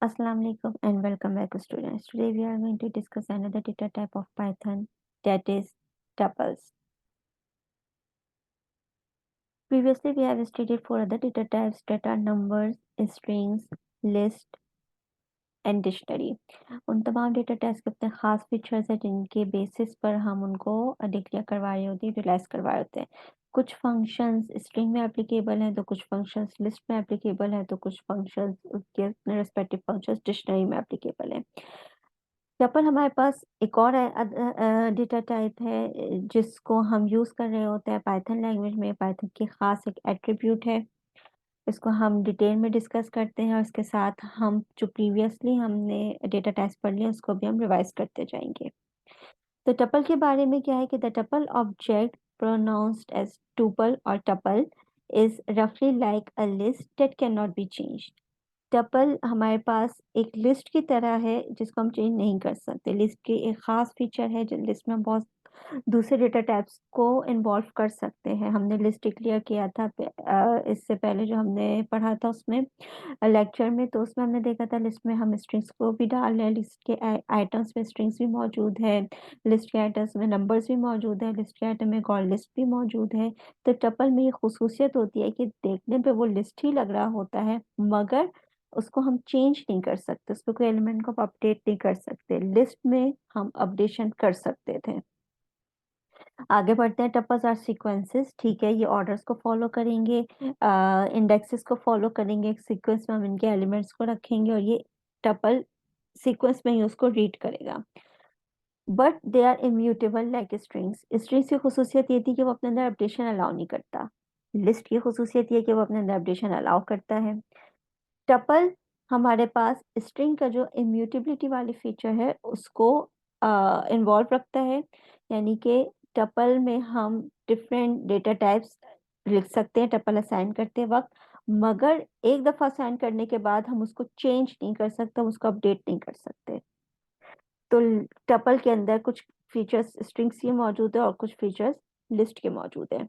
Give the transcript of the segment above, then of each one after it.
Assalamu alaikum and welcome back students. Today we are going to discuss another data type of Python, that is tuples. Previously we have studied four other data types that are numbers, strings, list and dictionary. उन तमाम data types के अपने खास features हैं जिनके basis पर हम उनको डिक्लेयर करवा रहे होते हैं, यूटिलाइज करवा रहे होते हैं। कुछ फंक्शंस स्ट्रिंग में एप्लीकेबल हैं तो कुछ फंक्शंस लिस्ट में एप्लीकेबल हैं तो कुछ फंक्शंस उसके रेस्पेक्टिव फंक्शंस डिक्शनरी में एप्लीकेबल हैं। यहाँ पर हमारे पास एक और डेटा टाइप है जिसको हम यूज कर रहे होते हैं पाइथन लैंग्वेज में। पाइथन की खास एक एट्रीब्यूट है, इसको हम डिटेल में डिस्कस करते हैं और इसके साथ हम जो प्रीवियसली हमने डेटा टाइप्स पढ़ लिया उसको भी हम रिवाइज करते जाएंगे। तो टपल के बारे में क्या है कि the tuple object pronounced as tuple और टपल इज रफली like a list that can not be changed. Tuple हमारे पास एक लिस्ट की तरह है जिसको हम चेंज नहीं कर सकते। लिस्ट की एक खास फीचर है जो लिस्ट में बहुत दूसरे डेटा टाइप्स को इन्वॉल्व कर सकते हैं। हमने लिस्ट डिक्लेयर किया था इससे पहले जो हमने पढ़ा था उसमें लेक्चर में, तो उसमें हमने देखा था लिस्ट में हम स्ट्रिंग्स को भी डाल रहे हैं। लिस्ट के आइटम्स में स्ट्रिंग्स भी मौजूद है, लिस्ट के आइटम्स में नंबर्स भी मौजूद है, लिस्ट के आइटम में कॉल लिस्ट भी मौजूद है। तो टपल में ये खसूसियत होती है कि देखने पे वो लिस्ट ही लग रहा होता है मगर उसको हम चेंज नहीं कर सकते, उसको कोई एलिमेंट को अपडेट नहीं कर सकते। लिस्ट में हम अपडेशन कर सकते थे। आगे बढ़ते हैं। टपल्स आर सीक्वेंसेस, ठीक है, ये ऑर्डर्स को फॉलो करेंगे, इंडेक्सेस को फॉलो करेंगे, एक सीक्वेंस में हम इनके एलिमेंट्स को रखेंगे और ये टपल सीक्वेंस में ही उसको रीड करेगा। But they are immutable like strings. Strings की खसूसियत ये थी कि वो अपने अंदर अपडेशन अलाउ नहीं करता। लिस्ट की खसूसियत ये कि वो अपने अंदर अपडेशन अलाउ करता है। टपल हमारे पास स्ट्रिंग का जो इम्यूटेबिलिटी वाली फीचर है उसको इन्वॉल्व रखता है, यानी कि टपल में हम डिफरेंट डेटा टाइप्स लिख सकते हैं टपल असाइन करते वक्त, मगर एक दफा असाइन करने के बाद हम उसको चेंज नहीं कर सकते, हम उसको अपडेट नहीं कर सकते। तो टपल के अंदर कुछ फीचर्स स्ट्रिंग्स के मौजूद है और कुछ फीचर्स लिस्ट के मौजूद है।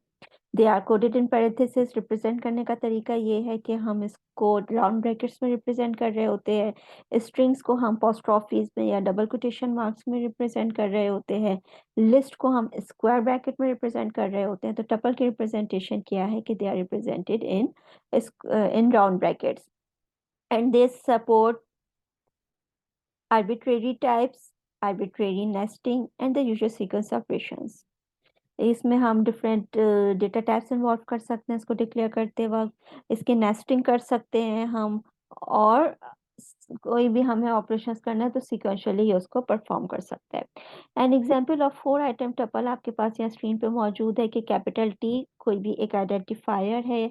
They are coded in parenthesis. Represent करने का तरीका ये है कि हम इसको राउंड ब्रैकेट्स में रिप्रेजेंट कर रहे होते हैं, स्ट्रिंग्स को हम पोस्टऑफिस में या डबल कोटेशन मार्क्स में रिप्रेजेंट कर रहे होते हैं, लिस्ट को हम स्क्वायर ब्रैकेट में रिप्रेजेंट कर रहे होते हैं। तो टपल की रिप्रेजेंटेशन क्या है कि they are represented in round brackets and they support arbitrary types, arbitrary nesting, and the usual sequence operations. इसमें हम डिफरेंट डेटा टाइप्स इन्वॉल्व कर सकते हैं इसको डिक्लेयर करते वक्त, इसके नेस्टिंग कर सकते हैं हम, और कोई भी हमें ऑपरेशंस करना है तो सिक्वेंशियली ही उसको परफॉर्म कर सकता है। An example of four item tuple आपके पास यहाँ स्क्रीन पे मौजूद है कि कैपिटल टी कोई भी एक आइडेंटिफायर है,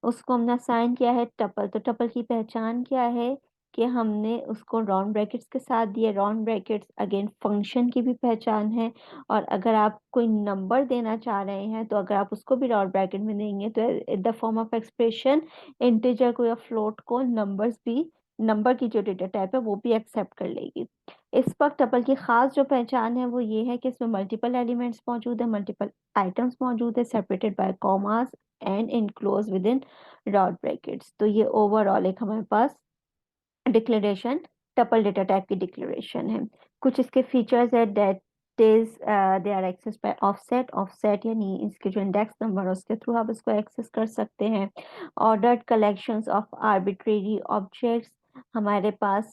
उसको हमने असाइन किया है टपल। तो टपल की पहचान क्या है कि हमने उसको राउंड ब्रैकेट्स के साथ दिया। राउंड ब्रैकेट्स अगेन फंक्शन की भी पहचान है, और अगर आप कोई नंबर देना चाह रहे हैं तो अगर आप उसको भी राउंड ब्रैकेट में देंगे तो इन the form of expression integer को या फ्लोट को नंबर्स भी, नंबर की जो डेटा टाइप है वो भी एक्सेप्ट कर लेगी। इस वक्त टपल की खास जो पहचान है वो ये है कि इसमें मल्टीपल एलिमेंट्स मौजूद है, मल्टीपल आइटम्स मौजूद है, separated by commas and enclose within round brackets. तो ये ओवरऑल एक हमारे पास डिक्लेरेशन टपल डेटा टाइप की डिक्लेरेशन है। कुछ इसके फीचर्स है, that is they are access by offset. Offset यानी इसके जो इंडेक्स नंबर है उसके थ्रू आप इसको एक्सेस कर सकते हैं। Ordered collections of arbitrary objects, हमारे पास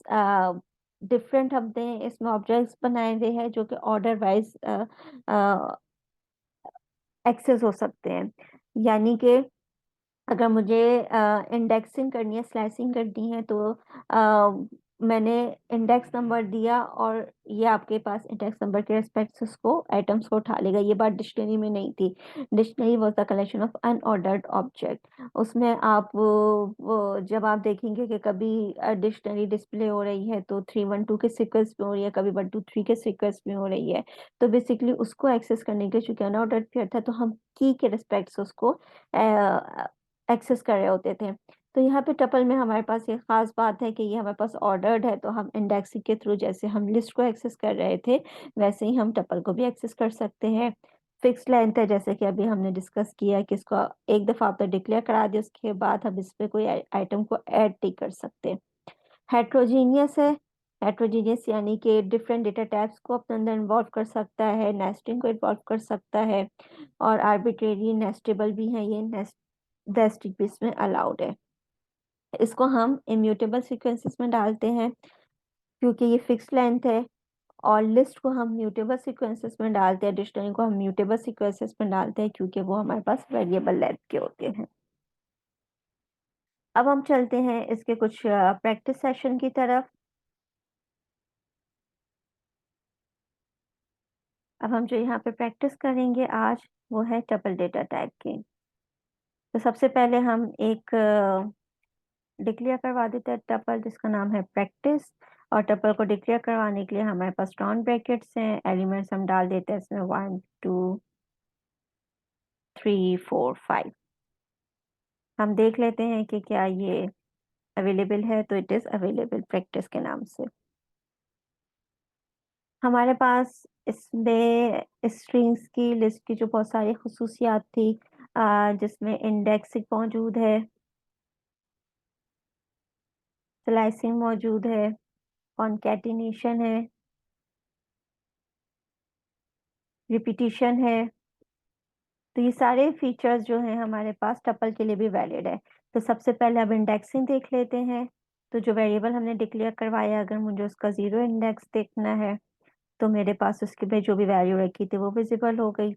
डिफरेंट हमने इसमें ऑब्जेक्ट्स बनाए हुए हैं जो कि ऑर्डर वाइज एक्सेस हो सकते हैं। यानी कि अगर मुझे इंडेक्सिंग करनी है, स्लाइसिंग करनी है, तो मैंने इंडेक्स नंबर दिया और ये आपके पास इंडेक्स नंबर के रेस्पेक्ट से उसको आइटम्स को उठा लेगा। ये बात डिक्शनरी में नहीं थी। Dictionary was the collection of unordered object. उसमें आप जब आप देखेंगे कि कभी डिक्शनरी डिस्प्ले हो रही है तो 312 के सीक्वेंस में हो रही है, कभी 123 के सीक्वेंस में हो रही है, तो बेसिकली उसको एक्सेस करने के लिए चूंकि अनऑर्डर्ड पेयर था तो हम की के रिस्पेक्ट से उसको एक्सेस कर रहे होते थे। तो यहाँ पे टपल में हमारे पास ये खास बात है कि ये हमारे पास ऑर्डर्ड है, तो हम इंडेक्सिंग के थ्रू जैसे हम लिस्ट को एक्सेस कर रहे थे वैसे ही हम टपल को भी एक्सेस कर सकते हैं। फिक्स्ड लेंथ है, जैसे कि अभी हमने डिस्कस किया कि इसको एक दफा आपने डिक्लेयर करा दिया उसके बाद हम इस पे कोई आइटम को ऐड नहीं कर सकते। हेट्रोजीनियस है, हेट्रोजीनियस यानी कि डिफरेंट डेटा टाइप्स को अपने अंदर इन्वॉल्व कर सकता है, नेस्टिंग को इन्वॉल्व कर सकता है, और आर्बिट्रेरी नेस्टेबल भी है, ये नेस्टिंग भी इसमें अलाउड है। इसको हम इम्यूटेबल सीक्वेंसेस में डालते हैं क्योंकि ये फिक्स लेंथ है, और लिस्ट को हम म्यूटेबल सीक्वेंसेस में डालते हैं, डिक्शनरी को हम म्यूटेबल सीक्वेंसेस में डालते हैं क्योंकि वो हमारे पास वेरिएबल लेंथ के होते हैं। अब हम चलते हैं इसके कुछ प्रैक्टिस सेशन की तरफ। अब हम जो यहाँ पे प्रैक्टिस करेंगे आज, वो है टपल डेटा टाइप की। तो सबसे पहले हम एक डिक्लेयर करवा देते हैं टपल जिसका नाम है प्रैक्टिस, और टपल को डिक्लेयर करवाने के लिए हमारे पास नॉन ब्रैकेट्स हैं, एलिमेंट्स हम डाल देते हैं इसमें 1 2 3 4 5। हम देख लेते हैं कि क्या ये अवेलेबल है, तो इट इज अवेलेबल प्रैक्टिस के नाम से। हमारे पास इसमें स्ट्रिंग्स की लिस्ट की जो बहुत सारी खसूसियात थी, जिसमें इंडेक्सिंग मौजूद है, स्लाइसिंग मौजूद है, कॉन्कैटिनेशन है, रिपीटिशन है। तो ये सारे फीचर्स जो हैं हमारे पास टपल के लिए भी वैलिड है। तो सबसे पहले अब इंडेक्सिंग देख लेते हैं। तो जो वेरिएबल हमने डिक्लेयर करवाया, अगर मुझे उसका 0 इंडेक्स देखना है तो मेरे पास उसकी पे जो भी वैल्यू रखी थी वो विजिबल हो गई।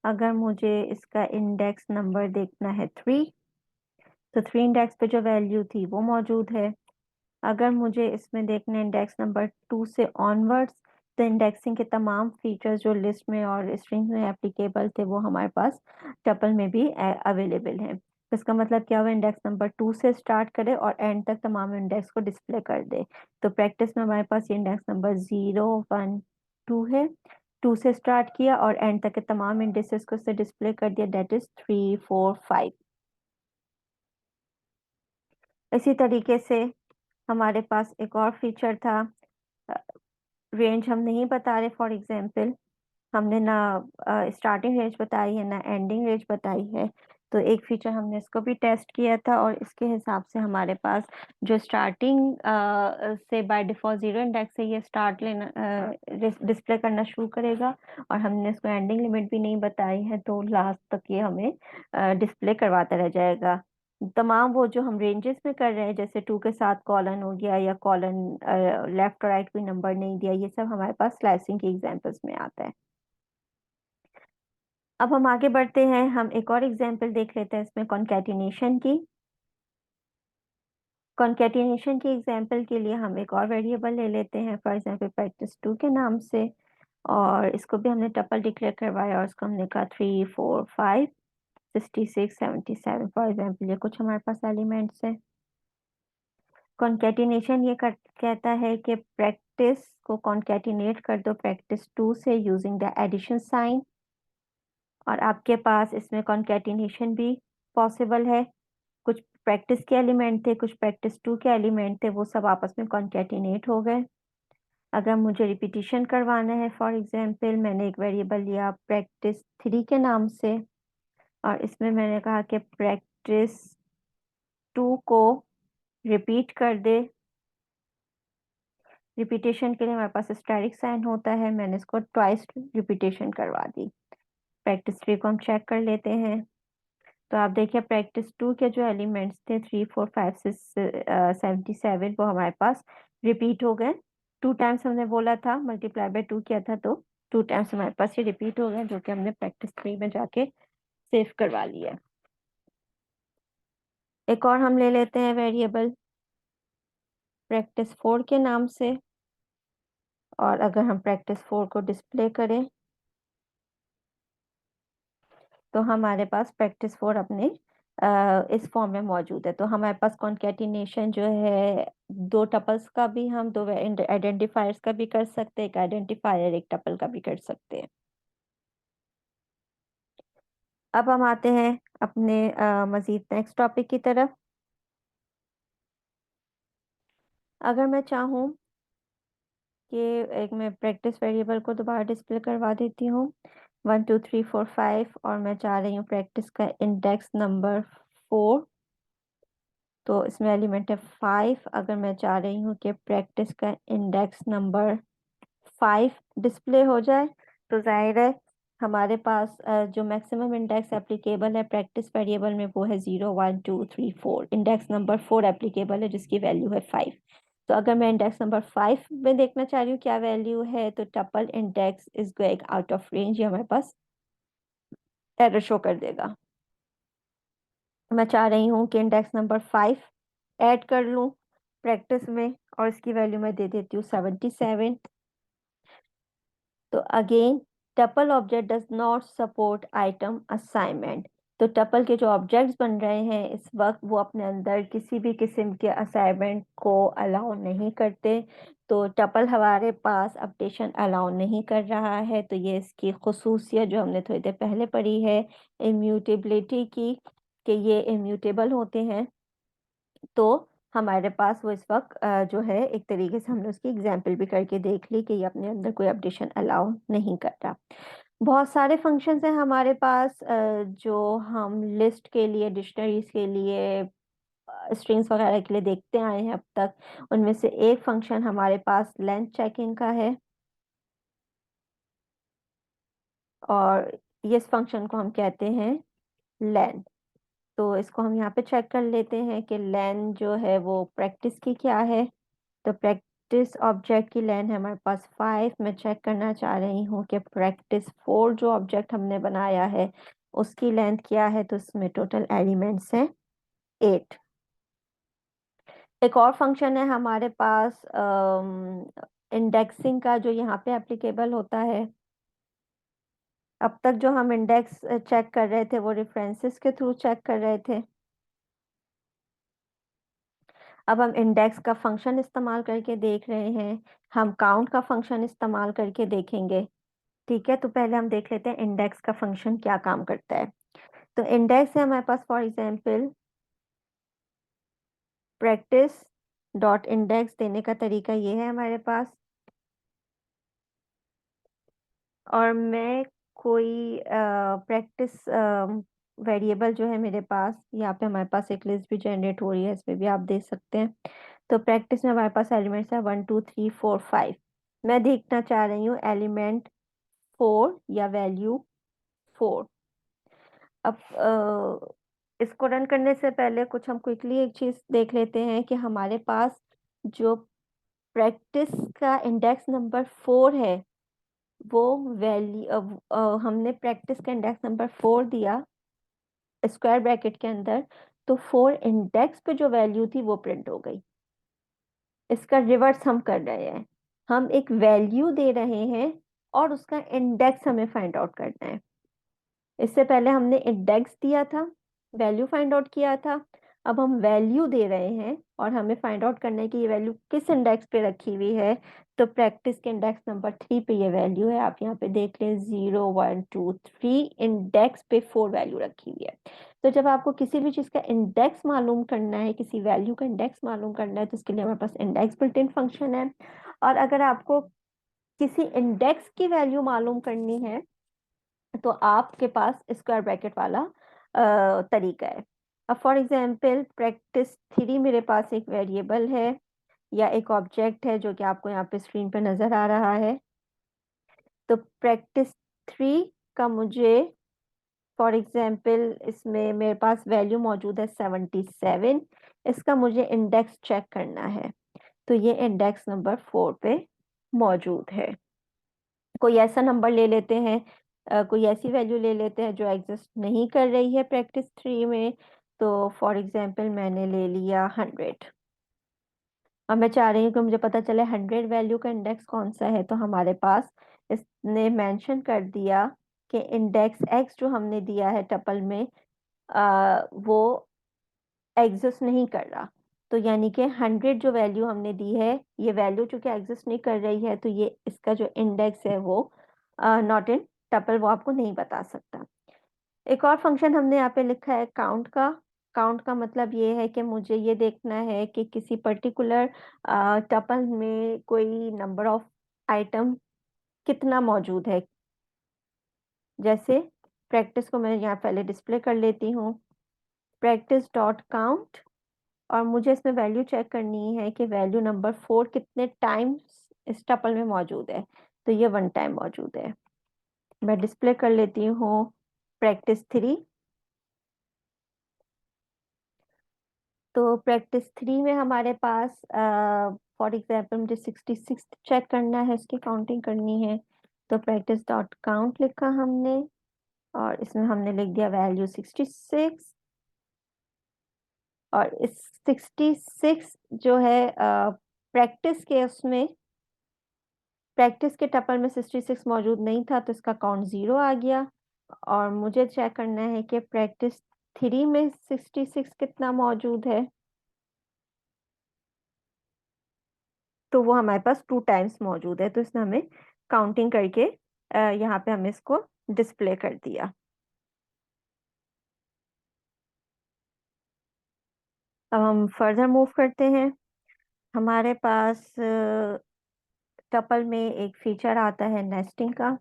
अगर मुझे इसका इंडेक्स नंबर देखना है 3, तो 3 इंडेक्स पे जो वैल्यू थी वो मौजूद है। अगर मुझे इसमें देखना है इंडेक्स नंबर 2 से ऑनवर्ड्स, तो इंडेक्सिंग के तमाम फीचर्स जो लिस्ट में और स्ट्रिंग में एप्लीकेबल थे वो हमारे पास टपल में भी अवेलेबल हैं। तो इसका मतलब क्या हुआ, इंडेक्स नंबर 2 से स्टार्ट करे और एंड तक तमाम इंडेक्स को डिस्प्ले कर दे। तो प्रैक्टिस में हमारे पास ये इंडेक्स नंबर 0 1 2 है, 2 से स्टार्ट किया और एंड तक के तमाम इंडेक्सेस को उससे डिस्प्ले कर दिया, दैट इज 3 4 5। इसी तरीके से हमारे पास एक और फीचर था, रेंज हम नहीं बता रहे। फॉर एग्जांपल हमने ना स्टार्टिंग रेंज बताई है ना एंडिंग रेंज बताई है। तो एक फीचर हमने इसको भी टेस्ट किया था, और इसके हिसाब से हमारे पास जो स्टार्टिंग से बाय डिफॉल्ट 0 इंडेक्स से ये स्टार्ट लेना डिस्प्ले करना शुरू करेगा, और हमने इसको एंडिंग लिमिट भी नहीं बताई है, तो लास्ट तक ये हमें डिस्प्ले करवाता रह जाएगा। तमाम वो जो हम रेंजेस में कर रहे हैं, जैसे 2 के साथ कॉलन हो गया, या कॉलन लेफ्ट और राइट कोई नंबर नहीं दिया, ये सब हमारे पास स्लाइसिंग की एग्जांपल्स में आता है। अब हम आगे बढ़ते हैं, हम एक और एग्जांपल देख लेते हैं इसमें कॉन्कैटिनेशन की। कॉन्कैटिनेशन की एग्जांपल के लिए हम एक और वेरिएबल ले लेते हैं, फॉर एग्जांपल प्रैक्टिस 2 के नाम से, और इसको भी हमने टपल डिक्लेयर करवाया, और इसको हमने कहा 3 4 5 66 77 फॉर एग्जांपल, ये कुछ हमारे पास एलिमेंट्स है। कॉन्कैटिनेशन ये कहता है कि प्रैक्टिस को कॉन्कैटिनेट कर दो प्रैक्टिस 2 से यूजिंग द एडिशन साइन, और आपके पास इसमें कॉन्कैटिनेशन भी पॉसिबल है। कुछ प्रैक्टिस के एलिमेंट थे, कुछ प्रैक्टिस 2 के एलिमेंट थे, वो सब आपस में कॉन्कैटिनेट हो गए। अगर मुझे रिपीटिशन करवाना है, फॉर एग्जांपल मैंने एक वेरिएबल लिया प्रैक्टिस 3 के नाम से, और इसमें मैंने कहा कि प्रैक्टिस 2 को रिपीट कर दे। रिपीटेशन के लिए हमारे पास स्टैटिक साइन होता है, मैंने इसको ट्वाइस रिपीटेशन करवा दी। प्रैक्टिस 3 को हम चेक कर लेते हैं। तो आप देखिए प्रैक्टिस 2 के जो एलिमेंट्स थे 3 4 5 6 77, वो हमारे पास रिपीट हो गए। 2 टाइम्स हमने बोला था, मल्टीप्लाई बाय 2 किया था, तो 2 टाइम्स हमारे पास ये रिपीट हो गए, जो कि हमने प्रैक्टिस 3 में जाके सेव करवा लिया। एक और हम ले लेते हैं वेरिएबल प्रैक्टिस 4 के नाम से, और अगर हम प्रैक्टिस 4 को डिस्प्ले करें, तो हमारे पास प्रैक्टिस 4 अपने इस फॉर्म में मौजूद है। तो हमारे पास कॉन्कैटिनेशन जो है, 2 टपल्स का भी, हम 2 आइडेंटिफायर्स का भी कर सकते हैं, एक आइडेंटिफायर एक टपल का भी कर सकते हैं। अब हम आते हैं अपने मजीद नेक्स्ट टॉपिक की तरफ। अगर मैं चाहूँ कि एक मैं प्रैक्टिस वेरिएबल को दोबारा डिस्प्ले करवा देती हूँ 1 2 3 4 5, और मैं चाह रही हूँ प्रैक्टिस का इंडेक्स नंबर 4, तो इसमें एलिमेंट है 5। अगर मैं चाह रही हूँ कि प्रैक्टिस का इंडेक्स नंबर 5 डिस्प्ले हो जाए, तो जाहिर है हमारे पास जो मैक्सिमम इंडेक्स एप्लीकेबल है प्रैक्टिस वेरिएबल में वो है 0 1 2 3 4। इंडेक्स नंबर 4 एप्लीकेबल है जिसकी वैल्यू है 5। तो अगर मैं इंडेक्स नंबर 5 में देखना चाह रही हूँ क्या वैल्यू है, तो tuple index is going out of range, ये हमारे पास एरर शो कर देगा। मैं चाह रही हूँ कि इंडेक्स नंबर 5 ऐड कर लूँ प्रैक्टिस में, और इसकी वैल्यू मैं दे देती हूँ 77। तो again tuple object does not support item assignment. तो टपल के जो ऑब्जेक्ट्स बन रहे हैं इस वक्त वो अपने अंदर किसी भी किस्म के असाइनमेंट को अलाउ नहीं करते। तो टपल हमारे पास अपडेशन अलाउ नहीं कर रहा है, तो ये इसकी खुसूसियत जो हमने थोड़ी देर पहले पढ़ी है इम्यूटेबिलिटी की, कि ये इम्यूटेबल होते हैं। तो हमारे पास वो इस वक्त जो है एक तरीके से हमने उसकी एग्जाम्पल भी करके देख ली कि ये अपने अंदर कोई अपडेशन अलाउ नहीं कर रहा। बहुत सारे फंक्शंस हैं हमारे पास जो हम लिस्ट के लिए, डिक्शनरीज के लिए, स्ट्रिंग्स वगैरह के लिए देखते आए हैं अब तक। उनमें से एक फंक्शन हमारे पास लेंथ चेकिंग का है, और ये इस फंक्शन को हम कहते हैं लेंथ। तो इसको हम यहाँ पे चेक कर लेते हैं कि लेंथ जो है वो प्रैक्टिस की क्या है। तो प्रैक्टिस ऑब्जेक्ट की लेंथ है हमारे पास 5। मैं चेक करना चाह रही हूँ कि प्रैक्टिस 4 जो ऑब्जेक्ट हमने बनाया है उसकी लेंथ क्या है, तो इसमें टोटल एलिमेंट्स हैं 8। एक और फंक्शन है हमारे पास इंडेक्सिंग का, जो यहाँ पे एप्लीकेबल होता है। अब तक जो हम इंडेक्स चेक कर रहे थे वो रेफरेंसेस के थ्रू चेक कर रहे थे। अब हम इंडेक्स का फंक्शन इस्तेमाल करके देख रहे हैं, हम काउंट का फंक्शन इस्तेमाल करके देखेंगे। ठीक है, तो पहले हम देख लेते हैं इंडेक्स का फंक्शन क्या काम करता है। तो इंडेक्स है हमारे पास for example practice dot index देने का तरीका ये है हमारे पास। और मैं कोई प्रैक्टिस वेरिएबल जो है मेरे पास, यहाँ पे हमारे पास एक लिस्ट भी जनरेट हो रही है, इसमें भी आप देख सकते हैं। तो प्रैक्टिस में हमारे पास एलिमेंट्स है 1 2 3 4 5। मैं देखना चाह रही हूँ एलिमेंट 4 या वैल्यू 4। अब इसको रन करने से पहले कुछ हम क्विकली एक चीज देख लेते हैं कि हमारे पास जो प्रैक्टिस का इंडेक्स नंबर 4 है वो वैल्यू, हमने प्रैक्टिस का इंडेक्स नंबर 4 दिया स्क्वायर ब्रैकेट के अंदर, तो 4 इंडेक्स पे जो वैल्यू थी वो प्रिंट हो गई। इसका रिवर्स हम कर रहे हैं, हम एक वैल्यू दे रहे हैं और उसका इंडेक्स हमें फाइंड आउट करना है। इससे पहले हमने इंडेक्स दिया था, वैल्यू फाइंड आउट किया था। अब हम वैल्यू दे रहे हैं और हमें फाइंड आउट करना है कि ये वैल्यू किस इंडेक्स पे रखी हुई है। तो प्रैक्टिस के इंडेक्स नंबर 3 पे ये वैल्यू है, आप यहाँ पे देख लें 0 1 2 3 इंडेक्स पे 4 वैल्यू रखी हुई है। तो जब आपको किसी भी चीज का इंडेक्स मालूम करना है, किसी वैल्यू का इंडेक्स मालूम करना है, तो इसके लिए हमारे पास इंडेक्स बिल्ट इन फंक्शन है। और अगर आपको किसी इंडेक्स की वैल्यू मालूम करनी है तो आपके पास स्क्वायर ब्रैकेट वाला तरीका है। अब फॉर एग्जांपल प्रैक्टिस 3 मेरे पास एक वेरिएबल है या एक ऑब्जेक्ट है जो कि आपको यहाँ पे स्क्रीन पे नजर आ रहा है। तो प्रैक्टिस 3 का मुझे फॉर एग्जांपल इसमें मेरे पास वैल्यू मौजूद है 77। इसका मुझे इंडेक्स चेक करना है, तो ये इंडेक्स नंबर 4 पे मौजूद है। कोई ऐसा नंबर ले लेते हैं, कोई ऐसी वैल्यू ले लेते हैं जो एग्जिस्ट नहीं कर रही है प्रैक्टिस 3 में। तो फॉर एग्जांपल मैंने ले लिया 100। और मैं चाह रही हूँ कि मुझे पता चले 100 वैल्यू का इंडेक्स कौन सा है। तो हमारे पास इसने मेंशन कर दिया कि इंडेक्स एक्स जो हमने दिया है टपल में वो एग्जिस्ट नहीं कर रहा। तो यानी कि 100 जो वैल्यू हमने दी है, ये वैल्यू चूंकि एग्जिस्ट नहीं कर रही है, तो ये इसका जो इंडेक्स है वो नॉट इन टपल, वो आपको नहीं बता सकता। एक और फंक्शन हमने यहाँ पे लिखा है काउंट का। काउंट का मतलब ये है कि मुझे ये देखना है कि किसी पर्टिकुलर टपल में कोई नंबर ऑफ आइटम कितना मौजूद है। जैसे प्रैक्टिस को मैं यहाँ पहले डिस्प्ले कर लेती हूँ, प्रैक्टिस डॉट काउंट। और मुझे इसमें वैल्यू चेक करनी है कि वैल्यू नंबर 4 कितने टाइम्स इस टपल में मौजूद है। तो ये 1 टाइम मौजूद है। मैं डिस्प्ले कर लेती हूँ प्रैक्टिस 3। तो प्रैक्टिस 3 में हमारे पास फॉर एग्जाम्पल मुझे 66 चेक करना है, इसकी काउंटिंग करनी है। तो प्रैक्टिस डॉट काउंट लिखा हमने और इसमें हमने लिख दिया वैल्यू 66। और इस 66 जो है प्रैक्टिस के उसमें प्रैक्टिस के टपल में 66 मौजूद नहीं था, तो इसका काउंट 0 आ गया। और मुझे चेक करना है कि प्रैक्टिस 3 में 66 कितना मौजूद है। तो वो हमारे पास 2 टाइम्स मौजूद है, तो इसने हमें काउंटिंग करके यहाँ पे हमें इसको डिस्प्ले कर दिया। अब हम फर्दर मूव करते हैं। हमारे पास टपल में एक फीचर आता है नेस्टिंग का।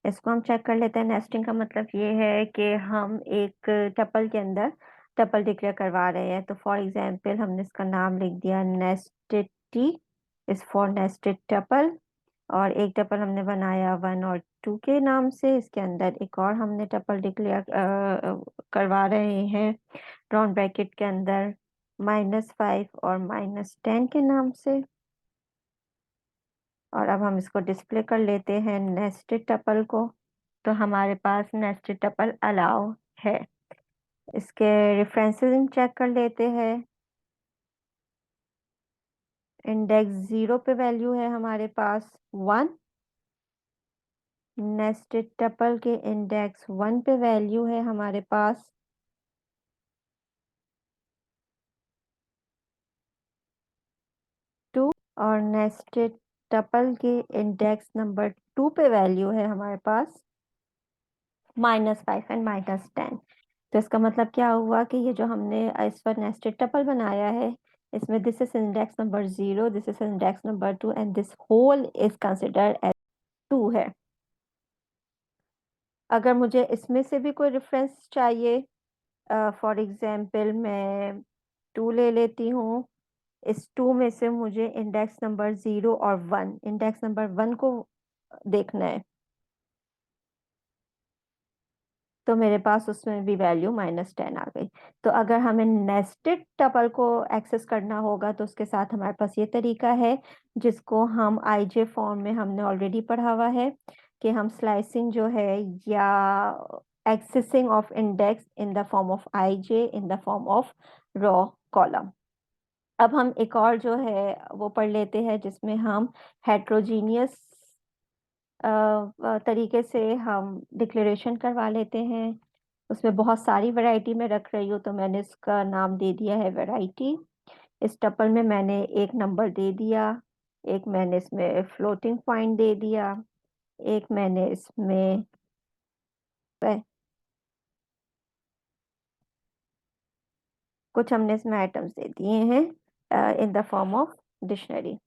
इसको हम चेक कर लेते हैं। नेस्टिंग का मतलब ये है कि हम एक टपल के अंदर टपल डिक्लेयर करवा रहे हैं। तो फॉर एग्जांपल हमने इसका नाम लिख दिया nested T is for nested tuple. और एक टपल हमने बनाया 1 और 2 के नाम से। इसके अंदर एक और हमने टपल डिक्लेयर करवा रहे हैं राउंड ब्रैकेट के अंदर -5 और -10 के नाम से। और अब हम इसको डिस्प्ले कर लेते हैं नेस्टेड टपल को। तो हमारे पास नेस्टेड टपल अलाउ है। इसके रेफरेंसेस चेक कर लेते हैं। इंडेक्स 0 पे वैल्यू है हमारे पास 1। नेस्टेड टपल के इंडेक्स 1 पे वैल्यू है हमारे पास 2। और नेस्टेड टपल के इंडेक्स नंबर 2 पे वैल्यू है हमारे पास -5 एंड -10। तो इसका मतलब क्या हुआ कि ये जो हमने इस पर नेस्टेड टपल बनाया है, इसमें this is index number 0, this is index number 2 and this whole is considered as 2 है। अगर मुझे इसमें से भी कोई रेफरेंस चाहिए, फॉर एग्जांपल मैं 2 ले लेती हूँ। इस 2 में से मुझे इंडेक्स नंबर 0 और 1, इंडेक्स नंबर 1 को देखना है। तो मेरे पास उसमें भी वैल्यू -10 आ गई। तो अगर हमें नेस्टेड टपल को एक्सेस करना होगा तो उसके साथ हमारे पास ये तरीका है, जिसको हम आईजे फॉर्म में हमने ऑलरेडी पढ़ा हुआ है कि हम स्लाइसिंग जो है या accessing of index in the form of i j in the form of row column. अब हम एक और जो है वो पढ़ लेते हैं जिसमें हम हेट्रोजीनियस तरीके से हम डिक्लेरेशन करवा लेते हैं। उसमें बहुत सारी वैरायटी में रख रही हूँ, तो मैंने इसका नाम दे दिया है वैरायटी। इस टपल में मैंने एक नंबर दे दिया, एक मैंने इसमें फ्लोटिंग पॉइंट दे दिया, एक मैंने इसमें कुछ हमने इसमें आइटम्स दे दिए हैं इन the form of dictionary,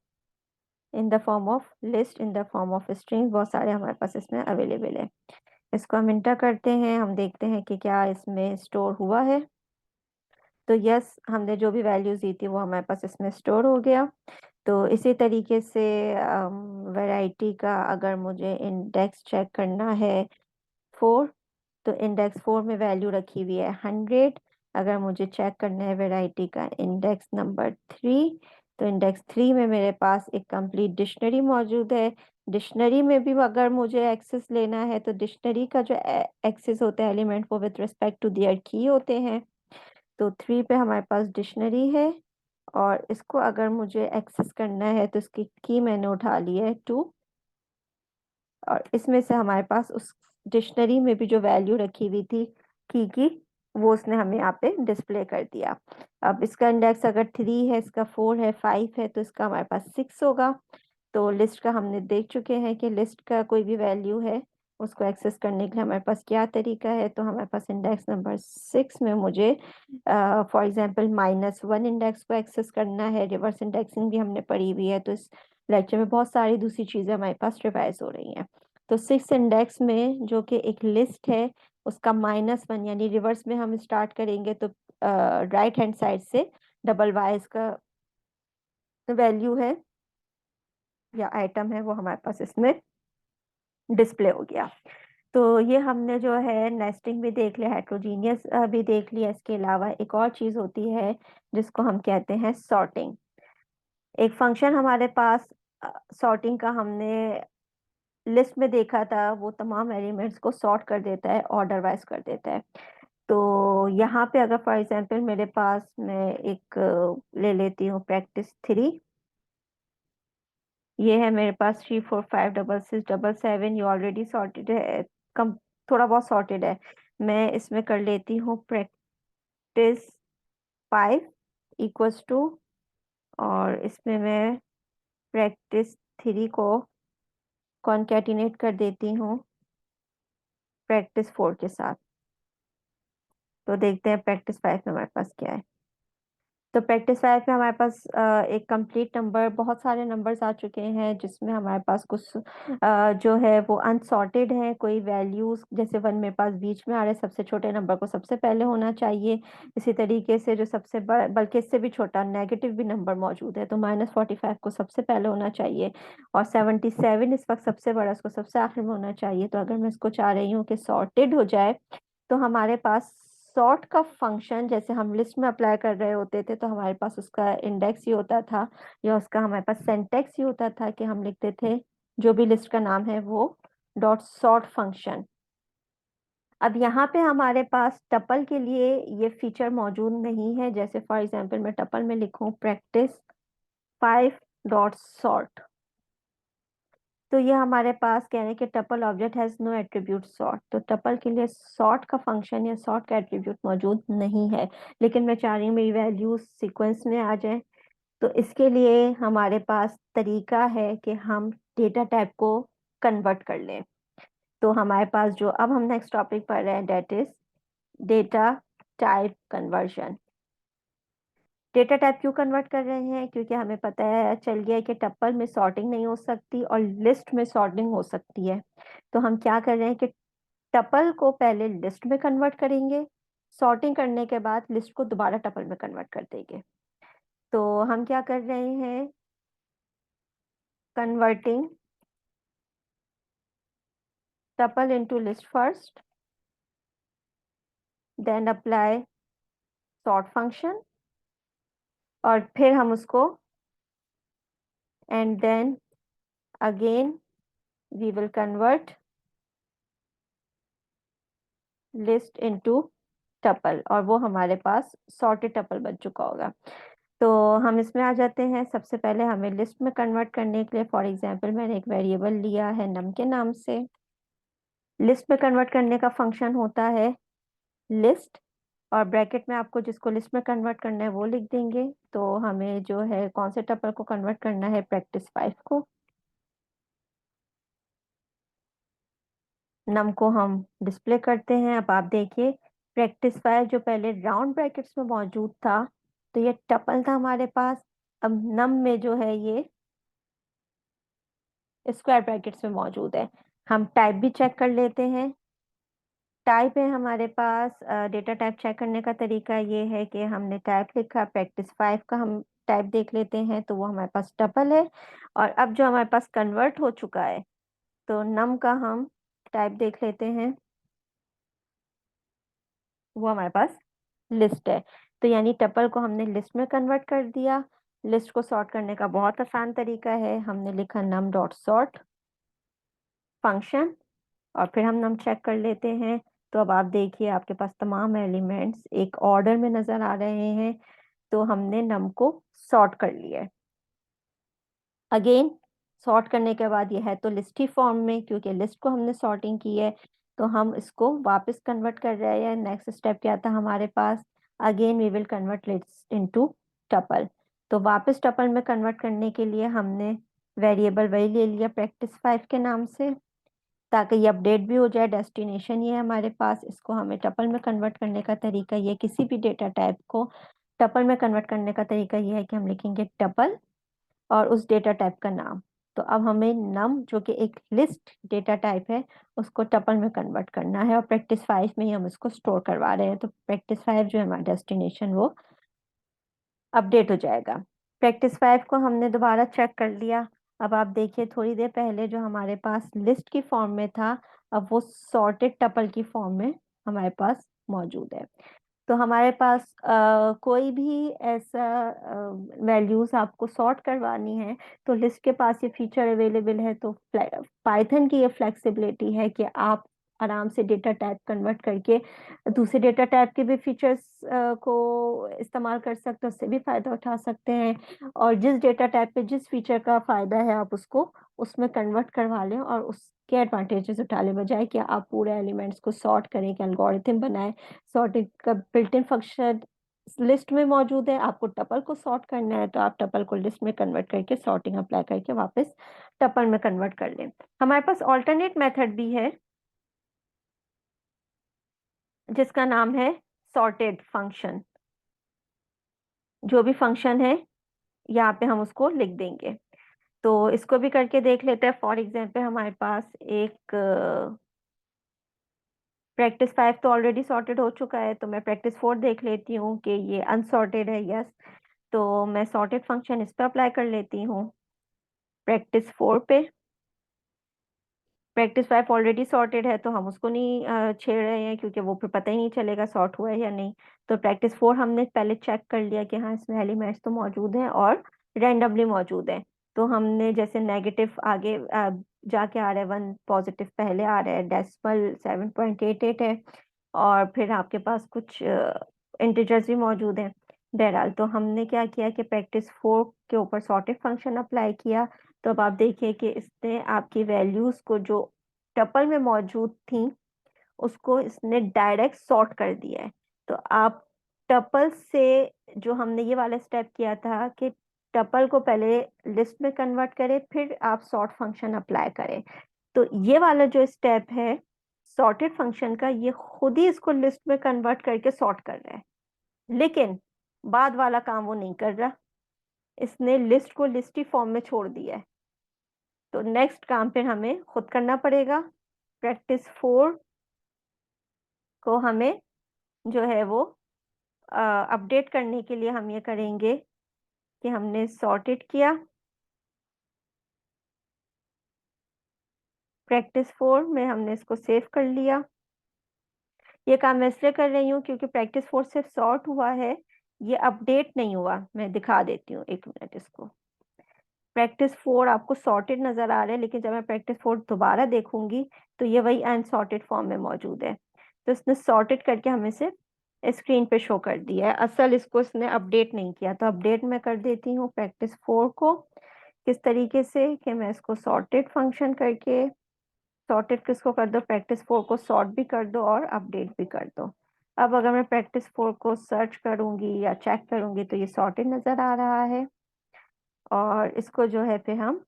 in the form of list, in the form of string. बहुत सारे हमारे पास इसमें अवेलेबल है। इसको हम इंटर करते हैं, हम देखते हैं कि क्या इसमें स्टोर हुआ है। तो यस, हमने जो भी वैल्यूज दी थी वो हमारे पास इसमें स्टोर हो गया। तो इसी तरीके से वैरायटी का अगर मुझे इंडेक्स चेक करना है 4, तो इंडेक्स 4 में वैल्यू रखी हुई है 100। अगर मुझे चेक करना है वैरायटी का इंडेक्स नंबर 3, तो इंडेक्स 3 में मेरे पास एक कंप्लीट डिक्शनरी मौजूद है। डिक्शनरी में भी अगर मुझे एक्सेस लेना है तो डिक्शनरी का जो एक्सेस होता है एलिमेंट, वो विद रिस्पेक्ट टू देयर की होते हैं। तो 3 पे हमारे पास डिक्शनरी है और इसको अगर मुझे एक्सेस करना है तो इसकी की मैंने उठा ली है 2। और इसमें से हमारे पास उस डिक्शनरी में भी जो वैल्यू रखी हुई थी की वो उसने हमें यहाँ पे डिस्प्ले कर दिया। अब इसका इंडेक्स अगर 3 है, इसका 4 है, 5 है, तो इसका हमारे पास 6 होगा। तो लिस्ट का हमने देख चुके हैं कि लिस्ट का कोई भी वैल्यू है उसको एक्सेस करने के लिए हमारे पास क्या तरीका है। तो हमारे पास इंडेक्स नंबर 6 में मुझे फॉर एग्जांपल -1 इंडेक्स को एक्सेस करना है। रिवर्स इंडेक्सिंग भी हमने पढ़ी हुई है, तो इस लेक्चर में बहुत सारी दूसरी चीज़ें हमारे पास रिवाइज हो रही हैं। तो 6 इंडेक्स में जो कि एक लिस्ट है, उसका -1 यानी रिवर्स में हम स्टार्ट करेंगे तो राइट हैंड साइड से डबल वाई इसका वैल्यू है या आइटम है, वो हमारे पास इसमें डिस्प्ले हो गया। तो ये हमने जो है नेस्टिंग भी देख लिया, हेट्रोजीनियस भी देख लिया। इसके अलावा एक और चीज होती है जिसको हम कहते हैं सॉर्टिंग। एक फंक्शन हमारे पास सॉर्टिंग का हमने लिस्ट में देखा था, वो तमाम एलिमेंट्स को सॉर्ट कर देता है, ऑर्डर वाइज कर देता है। तो यहाँ पे अगर फॉर एग्जांपल मेरे पास, मैं एक ले लेती हूँ practice 3। ये है मेरे पास 3 4 5 6 6 7, ये ऑलरेडी सॉर्टेड है, कम थोड़ा बहुत सॉर्टेड है। मैं इसमें कर लेती हूँ practice 5 इक्वल्स टू, और इसमें मैं practice 3 को कॉन्केटिनेट कर देती हूँ practice 4 के साथ। तो देखते हैं practice 5 में हमारे पास क्या है। तो practice 5 में हमारे पास एक कंप्लीट नंबर, बहुत सारे नंबर्स आ चुके हैं जिसमें हमारे पास कुछ जो है वो अनसॉर्टेड है। कोई वैल्यूज जैसे 1 मेरे पास बीच में आ रहा है, सबसे छोटे नंबर को सबसे पहले होना चाहिए। इसी तरीके से जो सबसे बल्कि इससे भी छोटा नेगेटिव भी नंबर मौजूद है, तो -45 को सबसे पहले होना चाहिए, और 77 इस वक्त सबसे बड़ा, उसको सबसे आखिर में होना चाहिए। तो अगर मैं इसको चाह रही हूँ कि सॉर्टेड हो जाए, तो हमारे पास सॉर्ट का फंक्शन जैसे हम लिस्ट में अप्लाई कर रहे होते थे, तो हमारे पास उसका इंडेक्स ही होता था, या उसका हमारे पास सिंटैक्स ही होता था कि हम लिखते थे जो भी लिस्ट का नाम है वो डॉट सॉर्ट फंक्शन। अब यहाँ पे हमारे पास टपल के लिए ये फीचर मौजूद नहीं है। जैसे फॉर एग्जांपल मैं टपल में लिखूं practice 5 डॉट सॉर्ट, तो ये हमारे पास कह रहे हैं कि tuple object has no attribute sort. तो टपल के लिए सॉर्ट का फंक्शन या सॉर्ट का एट्रीब्यूट मौजूद नहीं है, लेकिन मैं चाह रही हूँ मेरी वैल्यूज सीक्वेंस में आ जाए। तो इसके लिए हमारे पास तरीका है कि हम डेटा टाइप को कन्वर्ट कर लें। तो हमारे पास जो अब हम नेक्स्ट टॉपिक पढ़ रहे हैं, that is data type conversion. Data type क्यों कन्वर्ट कर रहे हैं? क्योंकि हमें पता है, चल गया है कि टप्पल में सॉर्टिंग नहीं हो सकती और लिस्ट में सॉर्टिंग हो सकती है। तो हम क्या कर रहे हैं कि टपल को पहले लिस्ट में कन्वर्ट करेंगे, सॉर्टिंग करने के बाद लिस्ट को दोबारा टपल में कन्वर्ट कर देंगे। तो हम क्या कर रहे हैं, converting tuple into list first, then apply sort function, और फिर हम उसको, and then again we will convert list into tuple, और वो हमारे पास सॉर्टेड टपल बन चुका होगा। तो हम इसमें आ जाते हैं। सबसे पहले हमें लिस्ट में कन्वर्ट करने के लिए, फॉर एग्जांपल मैंने एक वेरिएबल लिया है नम के नाम से। लिस्ट में कन्वर्ट करने का फंक्शन होता है लिस्ट, और ब्रैकेट में आपको जिसको लिस्ट में कन्वर्ट करना है वो लिख देंगे। तो हमें जो है कौन से टपल को कन्वर्ट करना है, practice 5 को। नम को हम डिस्प्ले करते हैं। अब आप देखिए practice 5 जो पहले राउंड ब्रैकेट्स में मौजूद था, तो ये टपल था हमारे पास। अब नम में जो है ये स्क्वायर ब्रैकेट्स में मौजूद है। हम टाइप भी चेक कर लेते हैं। टाइप है हमारे पास, डेटा टाइप चेक करने का तरीका ये है कि हमने टाइप लिखा, practice 5 का हम टाइप देख लेते हैं, तो वो हमारे पास टपल है। और अब जो हमारे पास कन्वर्ट हो चुका है, तो नम का हम टाइप देख लेते हैं, वो हमारे पास लिस्ट है। तो यानी टपल को हमने लिस्ट में कन्वर्ट कर दिया। लिस्ट को सॉर्ट करने का बहुत आसान तरीका है, हमने लिखा नम डॉट सॉर्ट फंक्शन, और फिर हम नम चेक कर लेते हैं। तो अब आप देखिए आपके पास तमाम एलिमेंट्स एक ऑर्डर में नजर आ रहे हैं। तो हमने नम को सॉर्ट कर लिया है। अगेन सॉर्ट करने के बाद ये है तो लिस्ट ही फॉर्म में, क्योंकि लिस्ट को हमने सॉर्टिंग की है। तो हम इसको वापस कन्वर्ट कर रहे हैं। नेक्स्ट स्टेप क्या था हमारे पास, again we will convert list into tuple. तो वापस टपल में कन्वर्ट करने के लिए हमने वेरिएबल वही ले लिया practice 5 के नाम से, ताकि ये अपडेट भी हो जाए। डेस्टिनेशन ये है हमारे पास, इसको हमें टपल में कन्वर्ट करने का तरीका ये, किसी भी डेटा टाइप को टपल में कन्वर्ट करने का तरीका ये है कि हम लिखेंगे टपल और उस डेटा टाइप का नाम। तो अब हमें नम जो कि एक लिस्ट डेटा टाइप है, उसको टपल में कन्वर्ट करना है, और practice 5 में ही हम इसको स्टोर करवा रहे हैं। तो practice 5 जो है हमारा डेस्टिनेशन वो अपडेट हो जाएगा। प्रैक्टिस 5 को हमने दोबारा चेक कर लिया। अब आप देखिए थोड़ी देर पहले जो हमारे पास लिस्ट की फॉर्म में था, अब वो सॉर्टेड टपल की फॉर्म में हमारे पास मौजूद है। तो हमारे पास कोई भी ऐसा वैल्यूज आपको सॉर्ट करवानी है तो लिस्ट के पास ये फीचर अवेलेबल है। तो पाइथन की ये फ्लेक्सिबिलिटी है कि आप आराम से डेटा टाइप कन्वर्ट करके दूसरे डेटा टाइप के भी फीचर्स को इस्तेमाल कर सकते हैं, उससे भी फायदा उठा सकते हैं। और जिस डेटा टाइप पे जिस फीचर का फायदा है आप उसको उसमें कन्वर्ट करवा लें और उसके एडवांटेजेस उठा लें, बजाय कि आप पूरे एलिमेंट्स को सॉर्ट करें, एक एल्गोरिथम बनाएं। सॉर्टिंग का बिल्ट इन फंक्शन लिस्ट में मौजूद है, आपको टपल को सॉर्ट करना है तो आप टपल को लिस्ट में कन्वर्ट करके सॉर्टिंग अप्लाई करके वापस टपल में कन्वर्ट कर लें। हमारे पास ऑल्टरनेट मेथड भी है जिसका नाम है सॉर्टेड फंक्शन। जो भी फंक्शन है यहाँ पे हम उसको लिख देंगे। तो इसको भी करके देख लेते हैं। फॉर एग्जाम्पल हमारे पास एक प्रैक्टिस 5 तो ऑलरेडी सॉर्टेड हो चुका है, तो मैं प्रैक्टिस 4 देख लेती हूँ कि ये अनसॉर्टेड है। यस, तो मैं सॉर्टेड फंक्शन इस पर अप्लाई कर लेती हूँ प्रैक्टिस 4 पे। प्रैक्टिस 5 ऑलरेडी सॉर्टेड है तो हम उसको नहीं छेड़ रहे हैं, क्योंकि वो फिर पता ही नहीं चलेगा सॉर्ट हुआ है या नहीं। तो प्रैक्टिस 4 हमने पहले चेक कर लिया कि हाँ इसमें एलिमेंट्स तो मौजूद हैं और रैंडमली मौजूद हैं। तो हमने जैसे नेगेटिव आगे जाके आ रहा है, 1 पॉजिटिव पहले आ रहा है, डेसिमल 7.88 है, और फिर आपके पास कुछ इंटीजर्स भी मौजूद हैं। बहरहाल तो हमने क्या किया कि प्रैक्टिस 4 के ऊपर सॉर्टेड फंक्शन अप्लाई किया। तो अब आप देखिए कि इसने आपकी वैल्यूज को जो टपल में मौजूद थी उसको इसने डायरेक्ट सॉर्ट कर दिया है। तो आप टपल से, जो हमने ये वाला स्टेप किया था कि टपल को पहले लिस्ट में कन्वर्ट करें फिर आप सॉर्ट फंक्शन अप्लाई करें, तो ये वाला जो स्टेप है सॉर्टेड फंक्शन का, ये खुद ही इसको लिस्ट में कन्वर्ट करके सॉर्ट कर रहा है। लेकिन बाद वाला काम वो नहीं कर रहा, इसने लिस्ट को लिस्ट ही फॉर्म में छोड़ दिया है। तो नेक्स्ट काम फिर हमें खुद करना पड़ेगा। प्रैक्टिस 4 को हमें जो है वो अपडेट करने के लिए हम ये करेंगे कि हमने सॉर्टेड किया प्रैक्टिस 4 में, हमने इसको सेव कर लिया। ये काम मैं इसलिए कर रही हूँ क्योंकि प्रैक्टिस 4 सिर्फ सॉर्ट हुआ है, ये अपडेट नहीं हुआ। मैं दिखा देती हूँ, एक मिनट। इसको प्रैक्टिस 4 आपको सॉर्टेड नजर आ रहा है, लेकिन जब मैं प्रैक्टिस 4 दोबारा देखूंगी तो ये वही अनसॉर्टेड फॉर्म में मौजूद है। तो इसने सॉर्टेड करके हमें सिर्फ स्क्रीन पे शो कर दिया है, असल इसको इसने अपडेट नहीं किया। तो अपडेट मैं कर देती हूँ प्रैक्टिस 4 को किस तरीके से कि मैं इसको सॉर्टेड फंक्शन करके, सॉर्टेड किसको कर दो, प्रैक्टिस 4 को सॉर्ट भी कर दो और अपडेट भी कर दो। अब अगर मैं प्रैक्टिस 4 को सर्च करूंगी या चेक करूंगी तो ये सॉर्टेड नजर आ रहा है, और इसको जो है फिर हम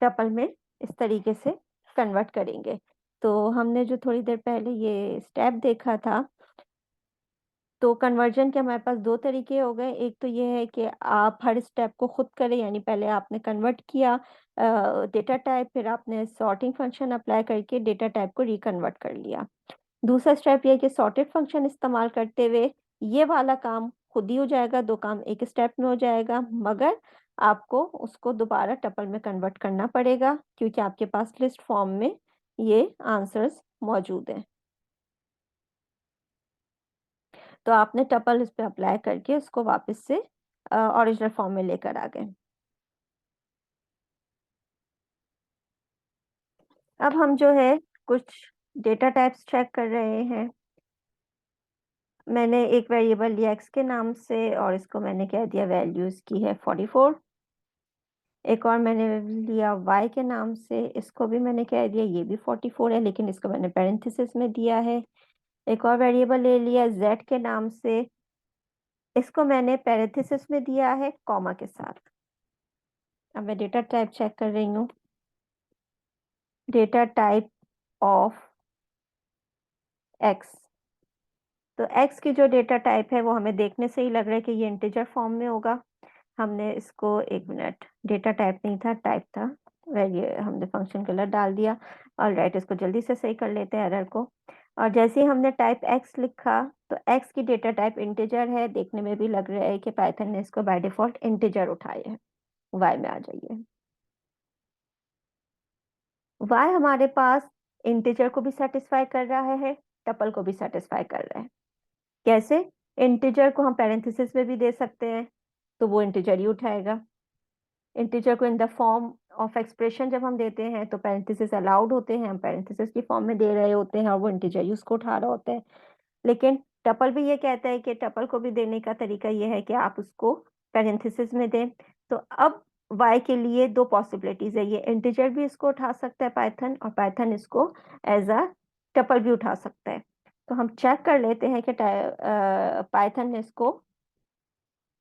टपल में इस तरीके से कन्वर्ट करेंगे। तो हमने जो थोड़ी देर पहले ये स्टेप देखा था, तो कन्वर्जन के हमारे पास दो तरीके हो गए। एक तो ये है कि आप हर स्टेप को खुद करें, यानी पहले आपने कन्वर्ट किया डेटा टाइप, फिर आपने सॉर्टिंग फंक्शन अप्लाई करके डेटा टाइप को रिकन्वर्ट कर लिया। दूसरा स्टेप ये है कि सॉर्टेड फंक्शन इस्तेमाल करते हुए ये वाला काम खुद ही हो जाएगा, दो काम एक स्टेप में हो जाएगा, मगर आपको उसको दोबारा टपल में कन्वर्ट करना पड़ेगा क्योंकि आपके पास लिस्ट फॉर्म में ये आंसर्स मौजूद हैं। तो आपने टपल इस पे अप्लाई करके उसको वापस से ओरिजिनल फॉर्म में लेकर आ गए। अब हम जो है कुछ डेटा टाइप्स चेक कर रहे हैं। मैंने एक वेरिएबल लिया एक्स के नाम से और इसको मैंने कह दिया वैल्यूज की है 44। एक और मैंने लिया y के नाम से, इसको भी मैंने कह दिया ये भी 44 है, लेकिन इसको मैंने पेरेंथेसिस में दिया है। एक और वेरिएबल ले लिया z के नाम से, इसको मैंने पेरेंथेसिस में दिया है कॉमा के साथ। अब मैं डेटा टाइप चेक कर रही हूँ। डेटा टाइप ऑफ x, तो x की जो डेटा टाइप है वो हमें देखने से ही लग रहा है कि ये इंटीजर फॉर्म में होगा। हमने इसको, एक मिनट, डेटा टाइप नहीं था, टाइप था। ये हमने फंक्शन कलर डाल दिया। ऑलराइट, इसको जल्दी से सही कर लेते हैं एरर को। और जैसे ही हमने टाइप एक्स लिखा तो एक्स की डेटा टाइप इंटीजर है, देखने में भी लग रहा है कि पाइथन ने इसको बाय डिफॉल्ट इंटीजर उठाए है। वाई में आ जाइए। वाई हमारे पास इंटीजर को भी सेटिस्फाई कर रहा है, टपल को भी सेटिस्फाई कर रहा है। कैसे? इंटीजर को हम पैरेंथेसिस में भी दे सकते हैं, तो वो इंटीजर ही उठाएगा। इंटीजर को इन द फॉर्म ऑफ एक्सप्रेशन जब हम देते हैं तो पैरेंथेसिस अलाउड होते हैं, हम पैरेंथेसिस की फॉर्म में दे रहे होते हैं और वो इंटीजर ही उसको उठा रहा होता है। लेकिन टपल भी ये कहता है कि टपल को भी देने का तरीका ये है कि आप उसको पैरेंथेसिस में दें। तो अब y के लिए दो पॉसिबिलिटीज है, ये इंटीजर भी इसको उठा सकता है पाइथन, और पाइथन इसको एज अ टपल भी उठा सकता है। तो हम चेक कर लेते हैं कि पाइथन ने इसको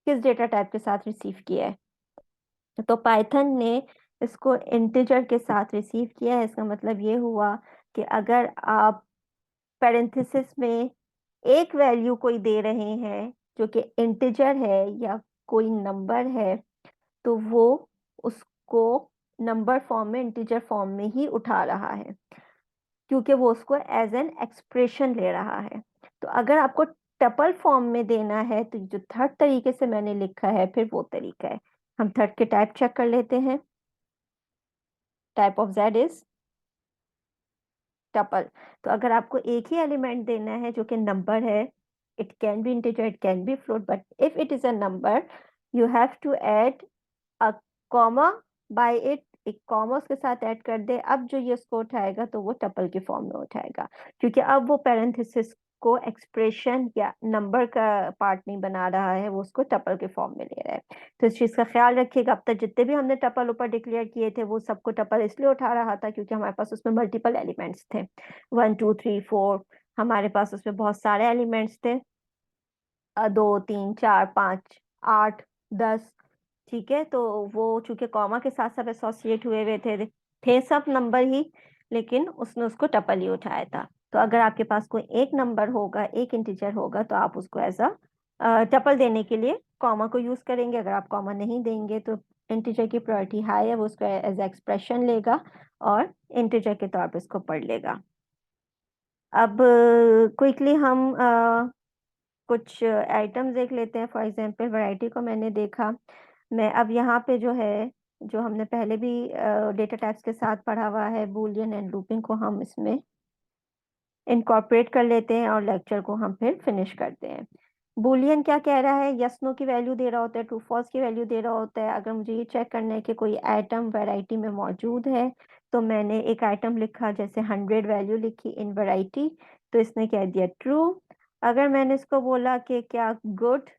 किस डेटा टाइप के साथ रिसीव किया है। तो पाइथन ने इसको इंटीजर के साथ रिसीव किया है। इसका मतलब ये हुआ कि अगर आप पैरेंथेसिस में एक वैल्यू कोई दे रहे हैं जो कि इंटीजर है या कोई नंबर है, तो वो उसको नंबर फॉर्म में, इंटीजर फॉर्म में ही उठा रहा है, क्योंकि वो उसको एज एन एक्सप्रेशन ले रहा है। तो अगर आपको टपल फॉर्म में देना है तो जो थर्ड तरीके से मैंने लिखा है फिर वो तरीका है। हम थर्ड के टाइप चेक कर लेते हैं। Type of Z is tuple. तो अगर आपको एक ही एलिमेंट देना है जो कि नंबर है, it can be integer, it can be float, but if it is a number you have to add a comma by it. एक कॉमा उसके साथ ऐड कर दे, अब जो ये उसको उठाएगा तो वो टपल के फॉर्म में उठाएगा, क्योंकि अब वो पैरेंथेसिस को एक्सप्रेशन या नंबर का पार्ट नहीं बना रहा है, वो उसको टपल के फॉर्म में ले रहा है। तो इस चीज का ख्याल रखिएगा। अब तक जितने भी हमने टपल ऊपर डिक्लेयर किए थे वो सबको टपल इसलिए उठा रहा था क्योंकि हमारे पास उसमें मल्टीपल एलिमेंट्स थे, 1 2 3 4। हमारे पास उसमें बहुत सारे एलिमेंट्स थे, 2 3 4 5 8 10। ठीक है, तो वो चूंकि कॉमा के साथ सब एसोसिएट हुए हुए थे सब नंबर ही, लेकिन उसने उसको टपल ही उठाया था। तो अगर आपके पास कोई एक नंबर होगा, एक इंटीजर होगा, तो आप उसको एज अ टपल देने के लिए कॉमा को यूज करेंगे। अगर आप कॉमा नहीं देंगे तो इंटीजर की प्रायोरिटी हाई है, वो उसको एज एक्सप्रेशन लेगा और इंटीजर के तौर पर उसको पढ़ लेगा। अब क्विकली हम कुछ आइटम्स देख लेते हैं। फॉर एग्जांपल वैरायटी को मैंने देखा। मैं अब यहाँ पे जो है, जो हमने पहले भी डेटा टाइप्स के साथ पढ़ा हुआ है, बूलियन एंड लूपिंग को हम इसमें इनकॉर्पोरेट कर लेते हैं और लेक्चर को हम फिर फिनिश करते हैं। बूलियन क्या कह रहा है? यस नो की वैल्यू दे रहा होता है, ट्रू फॉल्स की वैल्यू दे रहा होता है। अगर मुझे ये चेक करना है कि कोई आइटम वैरायटी में मौजूद है, तो मैंने एक आइटम लिखा, जैसे 100 वैल्यू लिखी इन वैरायटी, तो इसने कह दिया ट्रू। अगर मैंने इसको बोला कि क्या गुड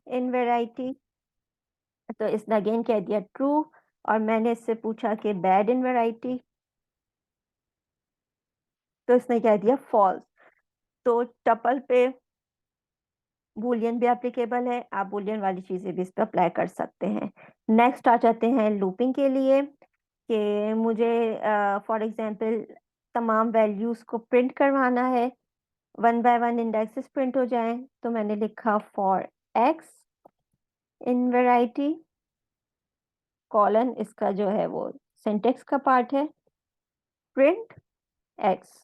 इन वैरायटी, तो इसने अगेन कह दिया ट्रू। और मैंने इससे पूछा कि बैड इन वैरायटी, तो इसने कह दिया फॉल्स। तो टपल पे बूलियन भी एप्लीकेबल है, आप बूलियन वाली चीजें भी इस पर अप्लाई कर सकते हैं। नेक्स्ट आ जाते हैं लूपिंग के लिए, कि मुझे फॉर एग्जांपल तमाम वैल्यूज को प्रिंट करवाना है, 1 बाय 1 इंडेक्सेस प्रिंट हो जाएं। तो मैंने लिखा for x in variety colon, इसका जो है वो सिंटेक्स का पार्ट है, प्रिंट एक्स।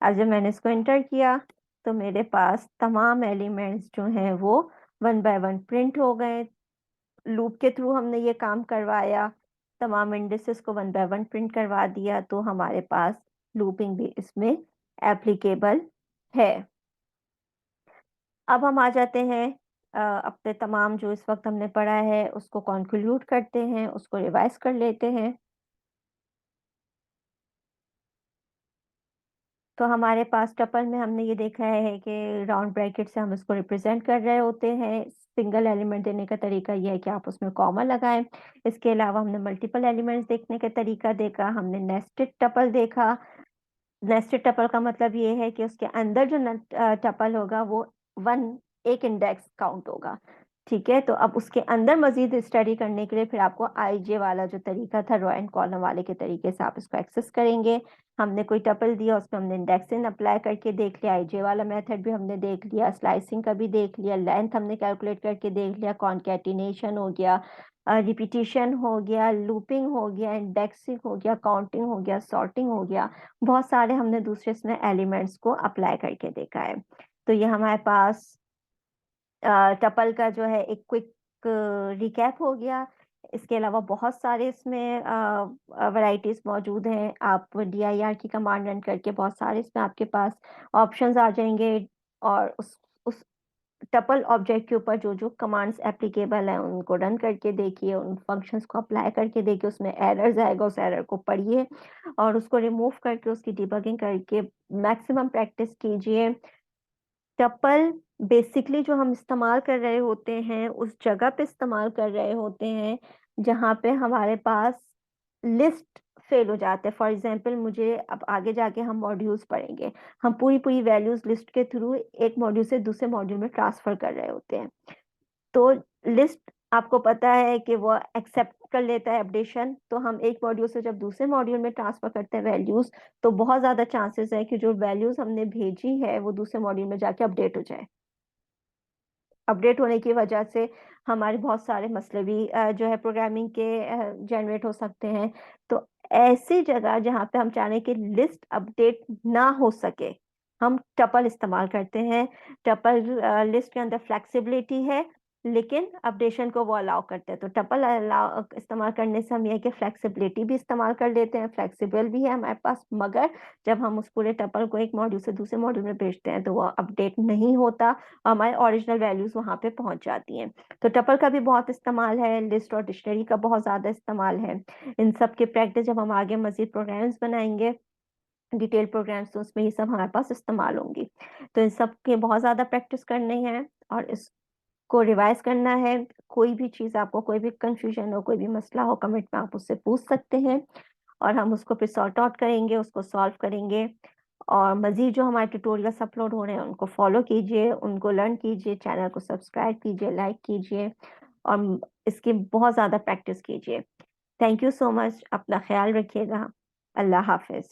अब जब मैंने इसको एंटर किया तो मेरे पास तमाम एलिमेंट्स जो हैं वो 1 बाय 1 प्रिंट हो गए। लूप के थ्रू हमने ये काम करवाया, तमाम इंडिसेस को 1 बाय 1 प्रिंट करवा दिया, तो हमारे पास लूपिंग भी इसमें एप्लीकेबल है। अब हम आ जाते हैं अपने तमाम जो इस वक्त हमने पढ़ा है उसको कंक्लूड करते हैं, उसको रिवाइज कर लेते हैं। तो हमारे पास टपल में हमने ये देखा है कि राउंड ब्रैकेट से हम इसको रिप्रेजेंट कर रहे होते हैं। सिंगल एलिमेंट देने का तरीका ये है कि आप उसमें कॉमा लगाएं। इसके अलावा हमने मल्टीपल एलिमेंट्स देखने का तरीका देखा, हमने नेस्टेड टपल देखा। नेस्टेड टपल का मतलब ये है कि उसके अंदर जो टपल होगा वो वन, एक इंडेक्स काउंट होगा। ठीक है, तो अब उसके अंदर मजीद स्टडी करने के लिए फिर आपको आईजे वाला जो तरीका था, रो एंड कॉलम वाले के तरीके से आप इसको एक्सेस करेंगे। हमने कोई टपल दिया, उसमें हमने इंडेक्सिंग अप्लाई करके देख लिया, आईजे वाला मेथड भी हमने देख लिया, स्लाइसिंग का भी देख लिया, लेंथ हमने कैलकुलेट करके देख लिया, कॉन्केटिनेशन हो गया, रिपीटिशन हो गया, लूपिंग हो गया, इंडेक्सिंग हो गया, काउंटिंग हो गया, सॉर्टिंग हो गया। बहुत सारे हमने दूसरे इसमें एलिमेंट्स को अप्लाई करके देखा है। तो ये हमारे पास टपल का जो है एक क्विक रिकैप हो गया। इसके अलावा बहुत सारे इसमें वैरायटीज मौजूद हैं। आप DIR की कमांड रन करके बहुत सारे इसमें आपके पास ऑप्शंस आ जाएंगे, और उस टपल ऑब्जेक्ट के ऊपर जो जो कमांड्स एप्लीकेबल हैं उनको रन करके देखिए, उन फंक्शंस को अप्लाई करके देखिए, उसमें एरर्स आएगा, उस एरर को पढ़िए और उसको रिमूव करके उसकी डिबगिंग करके मैक्सिमम प्रैक्टिस कीजिए। टपल बेसिकली जो हम इस्तेमाल कर रहे होते हैं उस जगह पे इस्तेमाल कर रहे होते हैं जहाँ पे हमारे पास लिस्ट फेल हो जाते हैं। फॉर एग्जांपल, मुझे अब आगे जाके हम मॉड्यूल्स पढ़ेंगे, हम पूरी पूरी वैल्यूज लिस्ट के थ्रू एक मॉड्यूल से दूसरे मॉड्यूल में ट्रांसफर कर रहे होते हैं। तो लिस्ट आपको पता है कि वो एक्सेप्ट कर लेता है अपडेशन। तो हम एक मॉड्यूल से जब दूसरे मॉड्यूल में ट्रांसफर करते हैं वैल्यूज, तो बहुत ज्यादा चांसेस है कि जो वैल्यूज हमने भेजी है वो दूसरे मॉड्यूल में जाके अपडेट हो जाए। अपडेट होने की वजह से हमारे बहुत सारे मसले भी जो है प्रोग्रामिंग के जनरेट हो सकते हैं। तो ऐसी जगह जहाँ पे हम चाहें कि लिस्ट अपडेट ना हो सके, हम टपल इस्तेमाल करते हैं। टपल लिस्ट के अंदर फ्लेक्सिबिलिटी है, लेकिन अपडेशन को वो अलाउ करते हैं। तो टपल अलाउ इस्तेमाल करने से हम यह कि फ्लेक्सिबिलिटी भी इस्तेमाल कर लेते हैं, फ्लेक्सिबल भी है हमारे पास, मगर जब हम उस पूरे टपल को एक मॉड्यूल से दूसरे मॉड्यूल में भेजते हैं तो वो अपडेट नहीं होता, हमारे ओरिजिनल वैल्यूज वहां पे पहुंच जाती हैं। तो टपल का भी बहुत इस्तेमाल है, लिस्ट और डिक्शनरी का बहुत ज्यादा इस्तेमाल है। इन सब की प्रैक्टिस जब हम आगे मजीद प्रोग्राम्स बनाएंगे, डिटेल प्रोग्राम्स, तो उसमें ये सब हमारे पास इस्तेमाल होंगी। तो इन सब की बहुत ज्यादा प्रैक्टिस करनी है और इसको रिवाइज करना है। कोई भी चीज आपको, कोई भी कंफ्यूजन हो, कोई भी मसला हो, कमेंट में आप उससे पूछ सकते हैं और हम उसको फिर सॉर्ट आउट करेंगे, उसको सॉल्व करेंगे। और मजीद जो हमारे ट्यूटोरियल्स अपलोड हो रहे हैं उनको फॉलो कीजिए, उनको लर्न कीजिए, चैनल को सब्सक्राइब कीजिए, लाइक कीजिए और इसकी बहुत ज़्यादा प्रैक्टिस कीजिए। थैंक यू सो मच, अपना ख्याल रखिएगा। अल्लाह हाफिज।